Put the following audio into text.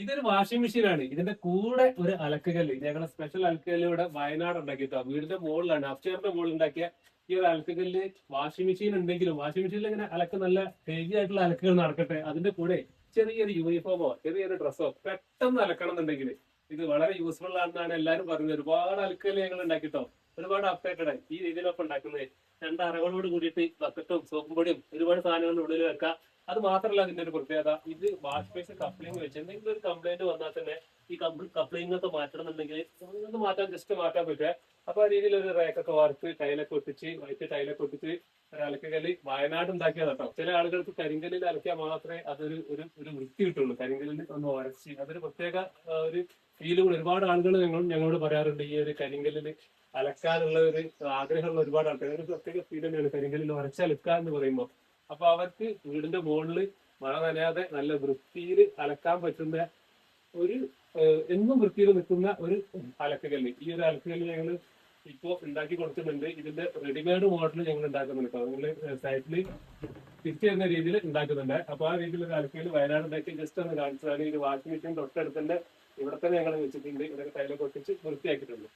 ഇതൊരു വാഷിംഗ് മെഷീനാണ്. ഇതിന്റെ കൂടെ ഒരു അലക്കുകല്ല്, ഞങ്ങളെ സ്പെഷ്യൽ അലക്കുകല്ല് ഇവിടെ വയനാട് ഉണ്ടാക്കിട്ടോ. വീടിന്റെ മുകളിലാണ്, അപ്സ്റ്റേറിന്റെ മുകളിൽ ഉണ്ടാക്കിയ ഈ ഒരു അലക്കുകല്ല്. വാഷിംഗ് മെഷീൻ ഉണ്ടെങ്കിലും വാഷിംഗ് മെഷീനിൽ ഇങ്ങനെ അലക്ക് നല്ല ഹെവി ആയിട്ടുള്ള അലക്കുകൾ നടക്കട്ടെ, അതിന്റെ കൂടെ ചെറിയൊരു യൂണിഫോമോ ചെറിയൊരു ഡ്രസ്സോ പെട്ടെന്ന് അലക്കണം എന്നുണ്ടെങ്കിൽ ഇത് വളരെ യൂസ്ഫുൾ ആണെന്നാണ് എല്ലാവരും പറയുന്നത്. ഒരുപാട് അലക്കുകല്ല് ഞങ്ങൾ ഉണ്ടാക്കിട്ടോ, ഒരുപാട് അപ്ഡേറ്റഡ് ആയി ഈ രീതിയിലൊക്കെ ഉണ്ടാക്കുന്നത്. രണ്ട് അറകളോട് കൂടിയിട്ട് ബക്കറ്റും സോപ്പും പൊടിയും ഒരുപാട് സാധനങ്ങളുടെ ഉള്ളിൽ വെക്കാം. അത് മാത്രമല്ല അതിന്റെ ഒരു പ്രത്യേകത, ഇത് വാഷ് ബേസ് കപ്ലിംഗ് വെച്ച് എന്തെങ്കിലും ഒരു കംപ്ലൈന്റ് വന്നാൽ തന്നെ ഈ കപ്ലിംഗ് ഒക്കെ മാറ്റണം എന്നുണ്ടെങ്കിൽ ഒന്ന് മാറ്റാൻ ജസ്റ്റ് മാറ്റാൻ പറ്റുക. അപ്പൊ ആ രീതിയിൽ ഒരു റേക്കൊക്കെ വാർത്ത് ടൈലൊക്കെ ഒട്ടിച്ച് വൈറ്റ് ടൈലൊക്കെ ഒട്ടിച്ച് ഒരു അലക്കുകല്ല് വയനാട് ഉണ്ടാക്കിയത് കേട്ടോ. ചില ആളുകൾക്ക് കരിങ്കല്ലിൽ അലക്കിയാൽ മാത്രമേ അതൊരു ഒരു ഒരു വൃത്തി കിട്ടുള്ളൂ. കരിങ്കല്ലിൽ ഒന്ന് ഉരച്ച് അതൊരു പ്രത്യേക ഒരു ഫീലും. ഒരുപാട് ആളുകൾ ഞങ്ങളോട് പറയാറുണ്ട് ഈ ഒരു കരിങ്കല്ലിൽ അലക്കാനുള്ള ഒരു ആഗ്രഹമുള്ള ഒരുപാട് ആൾക്കാർ. ഒരു പ്രത്യേക ഫീൽ തന്നെയാണ് കരിങ്കല്ലിൽ ഉരച്ചലക്കുക എന്ന് പറയുമ്പോൾ. അപ്പൊ അവർക്ക് വീടിന്റെ മുകളിൽ മഴ നനയാതെ നല്ല വൃത്തിയിൽ അലക്കാൻ പറ്റുന്ന ഒരു എന്നും വൃത്തിയിൽ നിൽക്കുന്ന ഒരു അലക്കുകല്ല്. ഈ ഒരു അലക്കുകല്ല് ഞങ്ങൾ ഇപ്പോ ഉണ്ടാക്കി കൊടുക്കുന്നുണ്ട്. ഇതിന്റെ റെഡിമെയ്ഡ് മോഡൽ ഞങ്ങൾ ഉണ്ടാക്കുന്നുണ്ട് കേട്ടോ. നിങ്ങൾ സൈറ്റിൽ തിരിച്ചു വരുന്ന രീതിയിൽ ഉണ്ടാക്കുന്നുണ്ട്. അപ്പൊ ആ രീതിയിൽ ഒരു അലക്കുകല്ല് വയനാട് ഉണ്ടാക്കി ജസ്റ്റ് ഒന്ന് കാണിച്ചതാണ്. ഈ വാഷിംഗ് മെഷീൻ തൊട്ടടുത്തന്നെ ഇവിടെ തന്നെ ഞങ്ങൾ വെച്ചിട്ടുണ്ട്. ഇവിടെ ടൈലൊക്കെ ഒട്ടിച്ച് വൃത്തിയാക്കിയിട്ടുണ്ട്.